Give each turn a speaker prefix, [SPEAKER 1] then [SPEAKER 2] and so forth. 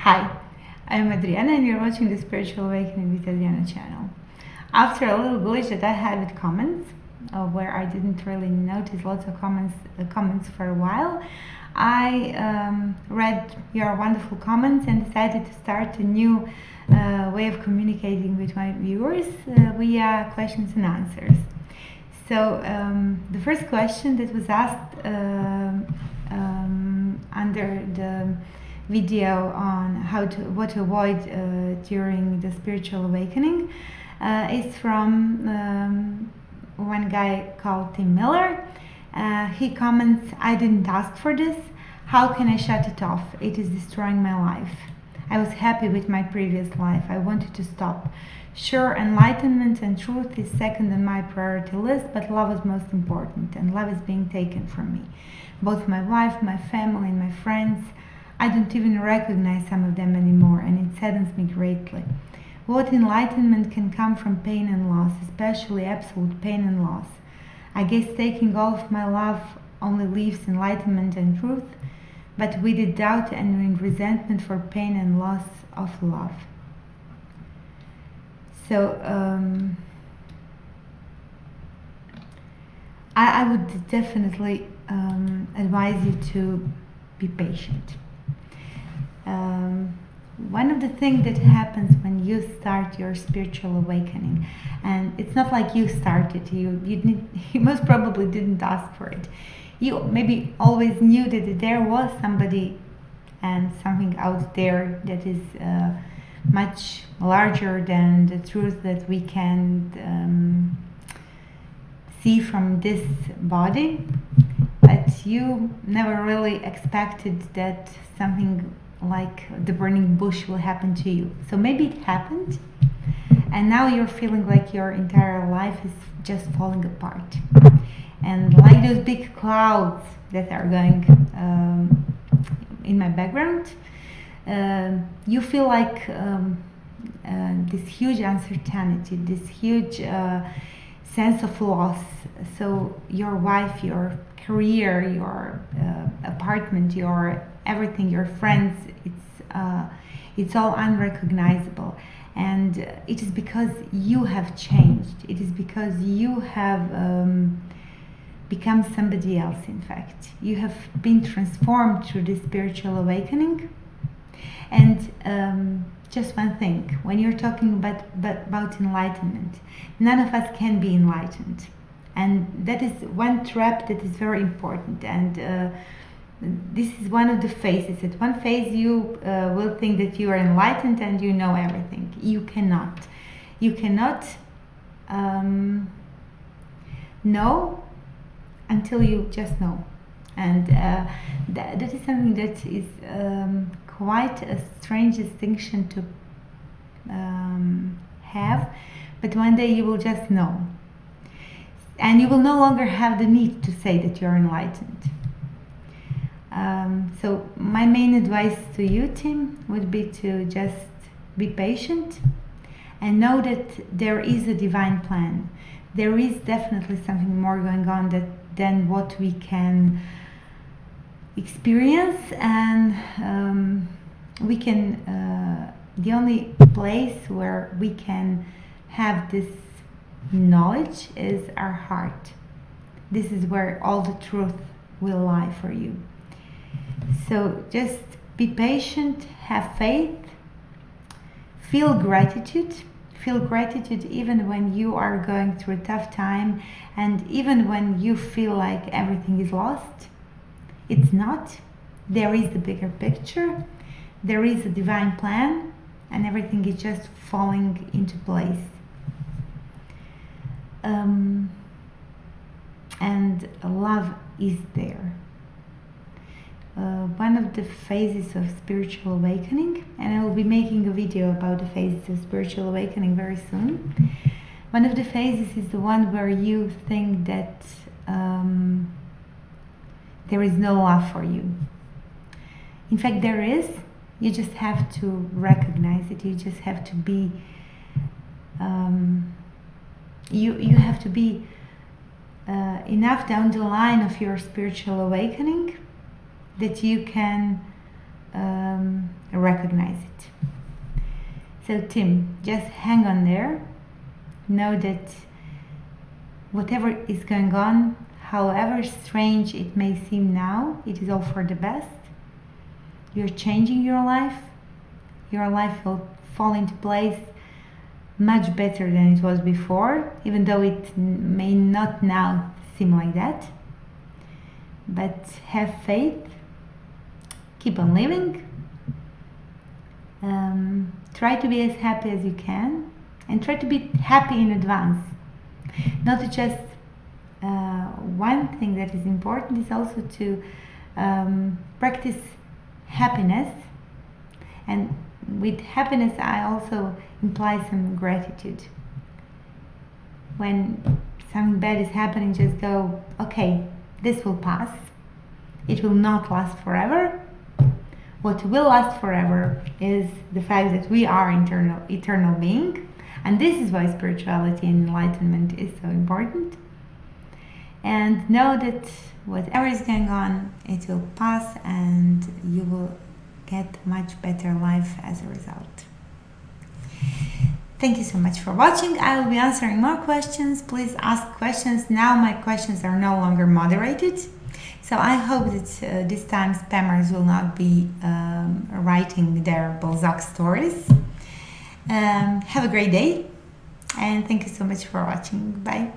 [SPEAKER 1] Hi, I'm Adriana and you're watching the Spiritual Awakening with Adriana channel. After a little glitch that I had with comments, where I didn't really notice lots of comments for a while, I read your wonderful comments and decided to start a new way of communicating with my viewers via questions and answers. So the first question that was asked under the video on what to avoid during the spiritual awakening is from one guy called Tim Miller. He comments, "I didn't ask for this. How can I shut it off? It is destroying my life. I was happy with my previous life. I wanted to stop. Sure, enlightenment and truth is second on my priority list, but love is most important, and love is being taken from me. Both my wife, my family, and my friends. I don't even recognize some of them anymore, and it saddens me greatly. What enlightenment can come from pain and loss, especially absolute pain and loss? I guess taking all of my love only leaves enlightenment and truth, but with the doubt and resentment for pain and loss of love." So I would definitely advise you to be patient. One of the things that happens when you start your spiritual awakening, and it's not like you started, you most probably didn't ask for it. You maybe always knew that there was somebody and something out there that is much larger than the truth that we can see from this body, but you never really expected that something like the burning bush will happen to you. So maybe it happened, and now you're feeling like your entire life is just falling apart. And like those big clouds that are going in my background, you feel like this huge uncertainty, this huge sense of loss. So your wife, your career, your apartment, your everything, your friends, it's all unrecognizable. And it is because you have changed. It is because you have become somebody else. In fact, you have been transformed through this spiritual awakening. And just one thing, when you're talking about enlightenment, none of us can be enlightened, and that is one trap that is very important. And this is one of the phases. At one phase you will think that you are enlightened and you know everything. You cannot know until you just know. And that is something that is quite a strange distinction to have, but one day you will just know, and you will no longer have the need to say that you're enlightened. So my main advice to you, Tim, would be to just be patient and know that there is a divine plan. There is definitely something more going on than what we can experience, and we can the only place where we can have this knowledge is our heart. This is where all the truth will lie for you. So just be patient, have faith, feel gratitude even when you are going through a tough time, and even when you feel like everything is lost. It's not. There is the bigger picture. There is a divine plan, and everything is just falling into place. And love is there. One of the phases of spiritual awakening, and I will be making a video about the phases of spiritual awakening very soon. One of the phases is the one where you think that there is no love for you. In fact, there is. You just have to recognize it. You just have to be you have to be enough down the line of your spiritual awakening that you can recognize it. So Tim, just hang on there. Know that whatever is going on, however strange it may seem now, it is all for the best. You're changing your life. Your life will fall into place much better than it was before, even though it may not now seem like that. But have faith, keep on living, try to be as happy as you can, and try to be happy in advance. Not just one thing that is important is also to practice happiness, and with happiness I also imply some gratitude. When something bad is happening, just go, okay, this will pass. It will not last forever. What will last forever is the fact that we are eternal being, and this is why spirituality and enlightenment is so important. And know that whatever is going on, it will pass, and you will get much better life as a result. Thank you so much for watching. I will be answering more questions. Please ask questions. Now my questions are no longer moderated. So I hope that this time spammers will not be writing their Balzac stories. Have a great day, and thank you so much for watching. Bye.